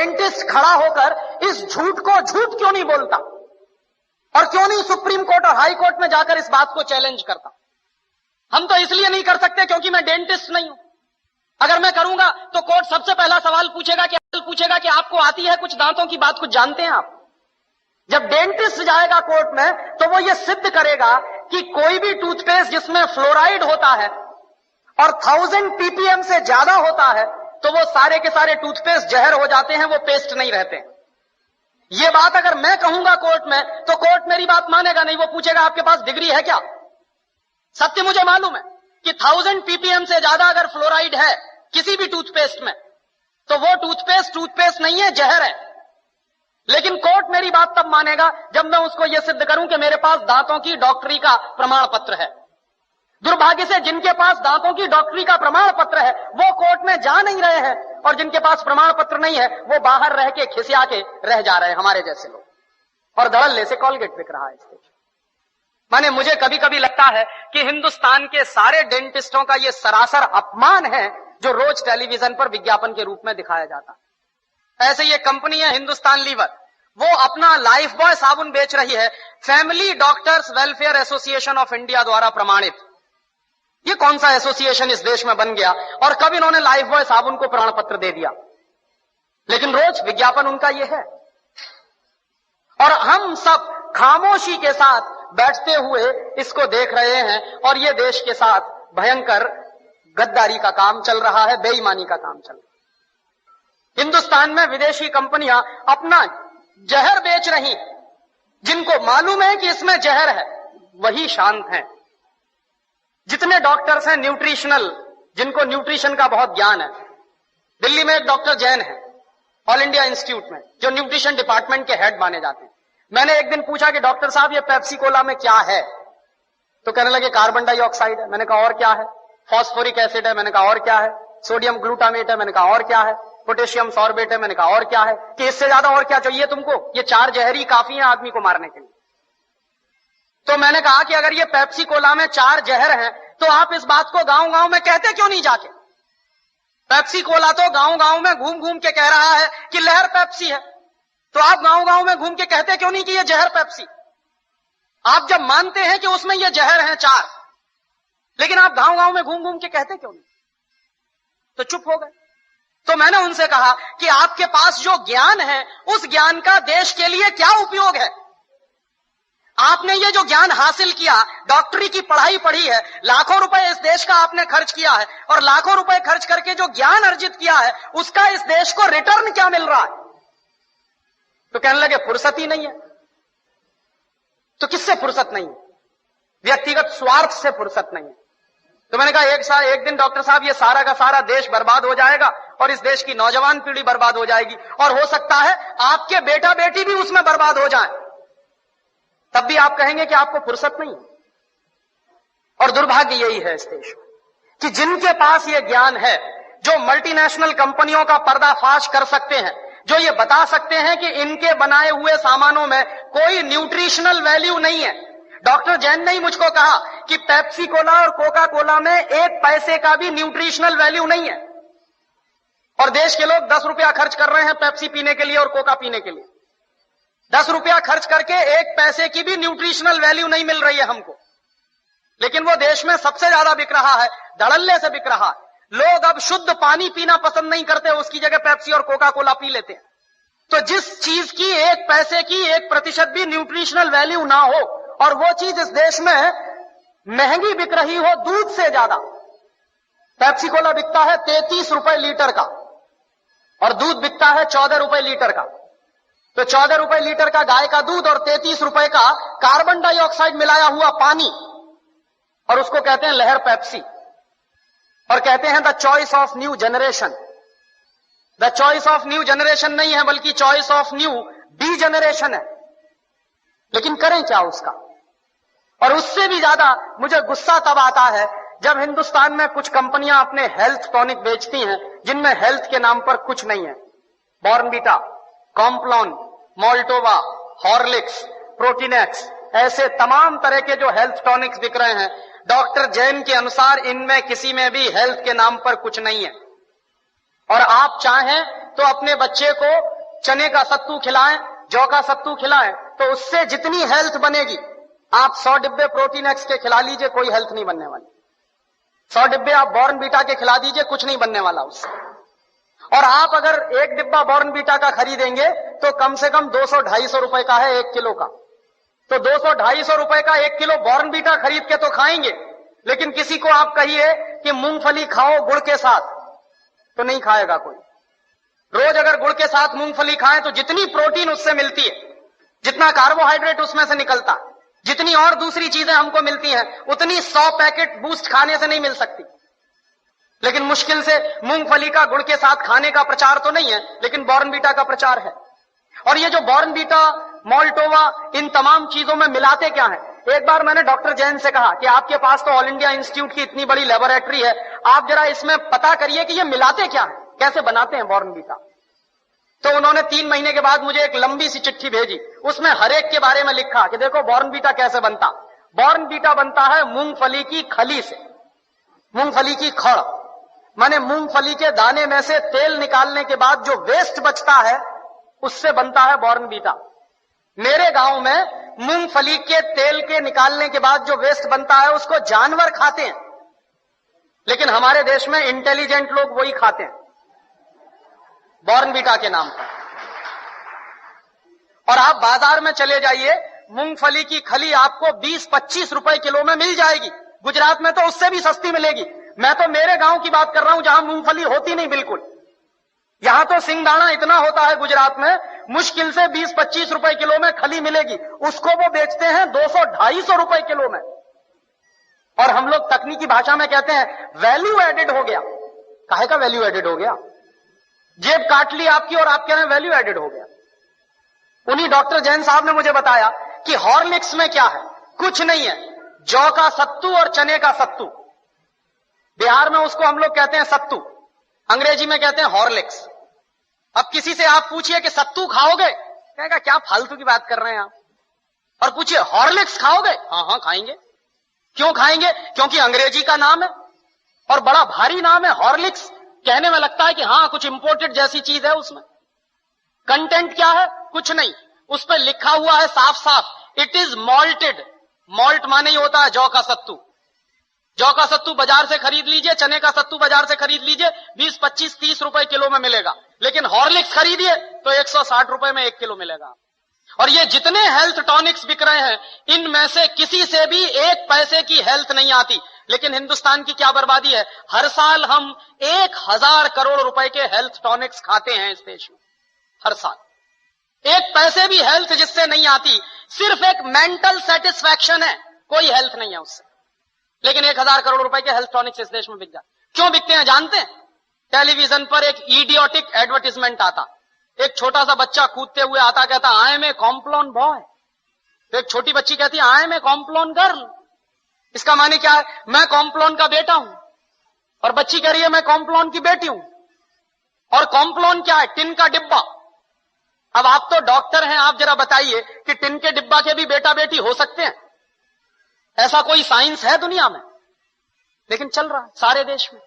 Dentist खड़ा होकर इस झूठ को झूठ क्यों नहीं बोलता और क्यों नहीं सुप्रीम कोर्ट और हाई कोर्ट में जाकर इस बात को चैलेंज करता? हम तो इसलिए नहीं कर सकते क्योंकि मैं डेंटिस्ट नहीं हूं। अगर मैं करूंगा तो कोर्ट सबसे पहला सवाल पूछेगा कि आपको आती है कुछ दांतों की बात, कुछ जानते हैं आप? जब डेंटिस्ट जाएगा कोर्ट में तो वो ये सिद्ध करेगा कि कोई भी टूथपेस्ट जिसमें फ्लोराइड होता है और 1000 ppm से ज्यादा होता है तो वो सारे के सारे टूथपेस्ट जहर हो जाते हैं, वो पेस्ट नहीं रहते। ये बात अगर मैं कहूंगा कोर्ट में तो कोर्ट मेरी बात मानेगा नहीं, वो पूछेगा आपके पास डिग्री है क्या? सत्य मुझे मालूम है कि 1000 ppm से ज्यादा अगर फ्लोराइड है किसी भी टूथपेस्ट में तो वो टूथपेस्ट नहीं है, जहर है। लेकिन कोर्ट मेरी बात तब मानेगा जब मैं उसको यह सिद्ध करूं कि मेरे पास दांतों की डॉक्टरी का प्रमाण पत्र है। दुर्भाग्य से जिनके पास दांतों की डॉक्टरी का प्रमाण पत्र है वो कोर्ट में जा नहीं रहे हैं, और जिनके पास प्रमाण पत्र नहीं है वो बाहर रह के खिसिया के रह जा रहे हैं, हमारे जैसे लोग। और धड़ल्ले से कॉलगेट बिक रहा है इस देश। माने मुझे कभी कभी लगता है कि हिंदुस्तान के सारे डेंटिस्टों का यह सरासर अपमान है जो रोज टेलीविजन पर विज्ञापन के रूप में दिखाया जाता है। ऐसे ये कंपनी है हिंदुस्तान लीवर, वो अपना लाइफ बॉय साबुन बेच रही है family doctors welfare association of India द्वारा प्रमाणित। ये कौन सा एसोसिएशन इस देश में बन गया और कब इन्होंने लाइफ बॉय साबुन को प्रमाण पत्र दे दिया? लेकिन रोज विज्ञापन उनका ये है, और हम सब खामोशी के साथ बैठते हुए इसको देख रहे हैं। और ये देश के साथ भयंकर गद्दारी का काम चल रहा है, बेईमानी का काम चल रहा है। हिंदुस्तान में विदेशी कंपनियां अपना जहर बेच रही, जिनको मालूम है कि इसमें जहर है वही शांत हैं। जितने डॉक्टर्स हैं न्यूट्रिशनल, जिनको न्यूट्रिशन का बहुत ज्ञान है, दिल्ली में एक डॉक्टर जैन है ऑल इंडिया इंस्टीट्यूट में, जो न्यूट्रिशन डिपार्टमेंट के हेड माने जाते हैं। मैंने एक दिन पूछा कि डॉक्टर साहब ये पेप्सी कोला में क्या है, तो कहने लगे कार्बन डाइऑक्साइड है। मैंने कहा और क्या है? फॉस्फोरिक एसिड है। मैंने कहा और क्या है? सोडियम ग्लूटामेट है। मैंने कहा और क्या है? पोटेशियम सॉर्बेट है। मैंने कहा और क्या है? कि इससे ज्यादा और क्या चाहिए तुमको? ये 4 जहरी काफी है आदमी को मारने के लिए। तो मैंने कहा कि अगर ये पेप्सी कोला में 4 जहर हैं तो आप इस बात को गांव गांव में कहते क्यों नहीं जाके? पेप्सी कोला तो गांव गांव में घूम घूम के कह रहा है कि लहर पेप्सी है, तो आप गांव गांव में घूम के कहते क्यों नहीं कि ये जहर पेप्सी? आप जब मानते हैं कि उसमें ये जहर हैं 4, लेकिन आप गांव गांव में घूम घूम के कहते क्यों नहीं? तो चुप हो गए। तो मैंने उनसे कहा कि आपके पास जो ज्ञान है उस ज्ञान का देश के लिए क्या उपयोग है? आपने ये जो ज्ञान हासिल किया, डॉक्टरी की पढ़ाई पढ़ी है, लाखों रुपए इस देश का आपने खर्च किया है, और लाखों रुपए खर्च करके जो ज्ञान अर्जित किया है उसका इस देश को रिटर्न क्या मिल रहा है? तो कहने लगे फुर्सत ही नहीं है। तो किससे फुर्सत नहीं है? व्यक्तिगत स्वार्थ से फुर्सत नहीं है। तो मैंने कहा एक दिन डॉक्टर साहब ये सारा का सारा देश बर्बाद हो जाएगा और इस देश की नौजवान पीढ़ी बर्बाद हो जाएगी, और हो सकता है आपके बेटा बेटी भी उसमें बर्बाद हो जाए, तब भी आप कहेंगे कि आपको फुर्सत नहीं। और दुर्भाग्य यही है इस देश में कि जिनके पास ये ज्ञान है, जो मल्टीनेशनल कंपनियों का पर्दाफाश कर सकते हैं, जो ये बता सकते हैं कि इनके बनाए हुए सामानों में कोई न्यूट्रिशनल वैल्यू नहीं है। डॉक्टर जैन ने ही मुझको कहा कि पेप्सी कोला और कोका कोला में 1 पैसे का भी न्यूट्रिशनल वैल्यू नहीं है, और देश के लोग 10 रुपया खर्च कर रहे हैं पेप्सी पीने के लिए और कोका पीने के लिए। 10 रुपया खर्च करके 1 पैसे की भी न्यूट्रिशनल वैल्यू नहीं मिल रही है हमको, लेकिन वो देश में सबसे ज्यादा बिक रहा है, धड़ल्ले से बिक रहा है। लोग अब शुद्ध पानी पीना पसंद नहीं करते, उसकी जगह पेप्सी और कोका कोला पी लेते हैं। तो जिस चीज की 1 पैसे की 1% भी न्यूट्रिशनल वैल्यू ना हो, और वो चीज इस देश में महंगी बिक रही हो दूध से ज्यादा। पेप्सी कोला बिकता है 33 रुपए लीटर का और दूध बिकता है 14 रुपए लीटर का। तो 14 रुपए लीटर का गाय का दूध और 33 रुपए का कार्बन डाइऑक्साइड मिलाया हुआ पानी, और उसको कहते हैं लहर पेप्सी, और कहते हैं the choice of new generation. The choice of new generation नहीं है, बल्कि choice of new D generation है। लेकिन करें क्या उसका? और उससे भी ज्यादा मुझे गुस्सा तब आता है जब हिंदुस्तान में कुछ कंपनियां अपने हेल्थ टॉनिक बेचती हैं जिनमें हेल्थ के नाम पर कुछ नहीं है। Bournvita, Complan, Maltova, Horlicks, Proteinex, ऐसे तमाम तरह के जो हेल्थ टॉनिक्स बिक रहे हैं, डॉक्टर जैन के अनुसार इनमें किसी में भी हेल्थ के नाम पर कुछ नहीं है। और आप चाहें तो अपने बच्चे को चने का सत्तू खिलाएं, जौ का सत्तू खिलाएं, तो उससे जितनी हेल्थ बनेगी, आप 100 डिब्बे प्रोटीन एक्स के खिला लीजिए, कोई हेल्थ नहीं बनने वाली। 100 डिब्बे आप बॉर्नवीटा के खिला दीजिए, कुछ नहीं बनने वाला उससे। और आप अगर एक डिब्बा बॉर्नवीटा का खरीदेंगे तो कम से कम 200-250 रुपए का है 1 किलो का। तो 200-250 रुपए का 1 किलो बॉर्नवीटा खरीद के तो खाएंगे, लेकिन किसी को आप कहिए कि मूंगफली खाओ गुड़ के साथ, तो नहीं खाएगा कोई। रोज अगर गुड़ के साथ मूंगफली खाएं तो जितनी प्रोटीन उससे मिलती है, जितना कार्बोहाइड्रेट उसमें से निकलता, जितनी और दूसरी चीजें हमको मिलती हैं, उतनी 100 पैकेट बूस्ट खाने से नहीं मिल सकती। लेकिन मुश्किल से मूंगफली का गुड़ के साथ खाने का प्रचार तो नहीं है, लेकिन बॉर्नवीटा का प्रचार है। और ये जो बॉर्नवीटा, मोल्टोवा, इन तमाम चीजों में मिलाते क्या है? एक बार मैंने डॉक्टर जैन से कहा कि आपके पास तो ऑल इंडिया इंस्टीट्यूट की इतनी बड़ी लेबोरेटरी है, आप जरा इसमें पता करिए कि ये मिलाते क्या है, कैसे बनाते हैं बॉर्नवीटा। तो उन्होंने 3 महीने के बाद मुझे एक लंबी सी चिट्ठी भेजी, उसमें हर एक के बारे में लिखा कि देखो बॉर्नवीटा कैसे बनता। बॉर्नवीटा बनता है मूंगफली की खली से, मूंगफली की खड़, माने मूंगफली के दाने में से तेल निकालने के बाद जो वेस्ट बचता है उससे बनता है बॉर्नवीटा। मेरे गांव में मूंगफली के तेल के निकालने के बाद जो वेस्ट बनता है उसको जानवर खाते हैं, लेकिन हमारे देश में इंटेलिजेंट लोग वही खाते हैं बॉर्नवीटा के नाम पर। और आप बाजार में चले जाइए, मूंगफली की खली आपको 20-25 रुपए किलो में मिल जाएगी। गुजरात में तो उससे भी सस्ती मिलेगी। मैं तो मेरे गांव की बात कर रहा हूं जहां मूंगफली होती नहीं बिल्कुल। यहां तो सिंगदाना इतना होता है गुजरात में, मुश्किल से 20-25 रुपए किलो में खली मिलेगी, उसको वो बेचते हैं 200-250 रुपए किलो में। और हम लोग तकनीकी भाषा में कहते हैं वैल्यू एडेड हो गया। काहे का वैल्यू एडेड हो गया? जेब काट ली आपकी और आप कह रहे हैं वैल्यू एडेड हो गया। उन्हीं डॉक्टर जैन साहब ने मुझे बताया कि हॉर्लिक्स में क्या है, कुछ नहीं है, जौ का सत्तू और चने का सत्तू। बिहार में उसको हम लोग कहते हैं सत्तू, अंग्रेजी में कहते हैं हॉर्लिक्स। अब किसी से आप पूछिए कि सत्तू खाओगे, कहेगा क्या फालतू की बात कर रहे हैं आप। और पूछिए हॉर्लिक्स खाओगे, हाँ हाँ खाएंगे। क्यों खाएंगे? क्योंकि अंग्रेजी का नाम है और बड़ा भारी नाम है हॉर्लिक्स। कहने में लगता है कि हाँ कुछ इंपोर्टेड जैसी चीज है। उसमें कंटेंट क्या है? कुछ नहीं, उस पर लिखा हुआ है साफ साफ, इट इज मॉल्टेड। मॉल्ट माने ही होता है जौ का सत्तू। जौ का सत्तू बाजार से खरीद लीजिए, चने का सत्तू बाजार से खरीद लीजिए, 20-25-30 रुपए किलो में मिलेगा। लेकिन हॉर्लिक्स खरीदिए तो 160 रुपए में 1 किलो मिलेगा। और ये जितने हेल्थ टॉनिक्स बिक रहे हैं, इनमें से किसी से भी 1 पैसे की हेल्थ नहीं आती। लेकिन हिंदुस्तान की क्या बर्बादी है, हर साल हम 1000 करोड़ रुपए के हेल्थ टॉनिक्स खाते हैं इस देश में। हर साल 1 पैसे भी हेल्थ जिससे नहीं आती, सिर्फ एक मेंटल सेटिस्फैक्शन है, कोई हेल्थ नहीं है उससे। लेकिन 1000 करोड़ रुपए के हेल्थ टॉनिक्स इस देश में बिक जाते। क्यों बिकते हैं जानते हैं? टेलीविजन पर एक इडियोटिक एडवर्टाइजमेंट आता, एक छोटा सा बच्चा कूदते हुए आता, कहता I am a Complan boy. तो एक छोटी बच्ची कहती है I am a Complan girl. इसका माने क्या है? मैं कॉम्प्लॉन का बेटा हूं। और बच्ची कह रही है मैं कॉम्प्लॉन की बेटी हूं। और कॉम्प्लॉन क्या है? टिन का डिब्बा। अब आप तो डॉक्टर हैं, आप जरा बताइए कि टिन के डिब्बा के भी बेटा बेटी हो सकते हैं? ऐसा कोई साइंस है दुनिया में? लेकिन चल रहा है सारे देश में।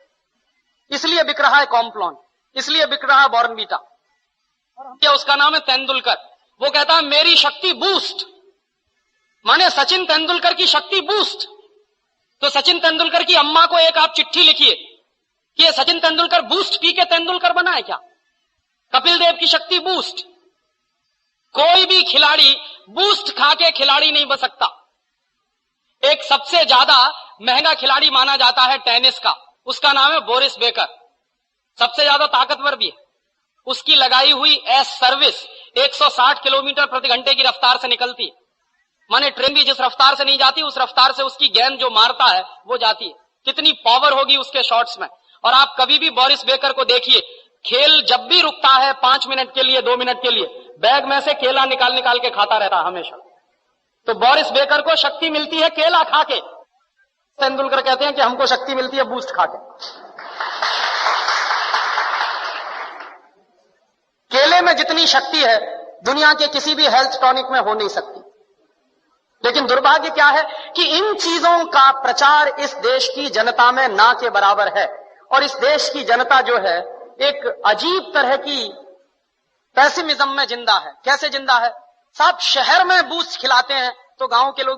इसलिए बिक रहा है कॉम्प्लॉन, इसलिए बिक रहा है बॉर्नवीटा। और उसका नाम है तेंदुलकर। वो कहता है मेरी शक्ति बूस्ट, माने सचिन तेंदुलकर की शक्ति बूस्ट। तो सचिन तेंदुलकर की अम्मा को एक आप चिट्ठी लिखिए कि ये सचिन तेंदुलकर बूस्ट पी के तेंदुलकर बना है क्या? कपिल देव की शक्ति बूस्ट। कोई भी खिलाड़ी बूस्ट खा के खिलाड़ी नहीं बन सकता। एक सबसे ज्यादा महंगा खिलाड़ी माना जाता है टेनिस का, उसका नाम है बोरिस बेकर। सबसे ज्यादा ताकतवर भी है। उसकी लगाई हुई एस सर्विस 160 किलोमीटर प्रति घंटे की रफ्तार से निकलती है। माने ट्रेन भी जिस रफ्तार से नहीं जाती उस रफ्तार से उसकी गेंद जो मारता है वो जाती है। कितनी पावर होगी उसके शॉट्स में। और आप कभी भी बोरिस बेकर को देखिए, खेल जब भी रुकता है 5 मिनट के लिए, 2 मिनट के लिए, बैग में से केला निकाल निकाल के खाता रहता हमेशा। तो बोरिस बेकर को शक्ति मिलती है केला खा के। तेंदुलकर कहते हैं कि हमको शक्ति मिलती है बूस्ट खा के। केले में जितनी शक्ति है दुनिया के किसी भी हेल्थ टॉनिक में हो नहीं सकती। लेकिन दुर्भाग्य क्या है कि इन चीजों का प्रचार इस देश की जनता में ना के बराबर है। और इस देश की जनता जो है एक अजीब तरह की पेसिमिज्म में जिंदा है। कैसे जिंदा है साहब? शहर में बूस्ट खिलाते हैं तो गांव के लोग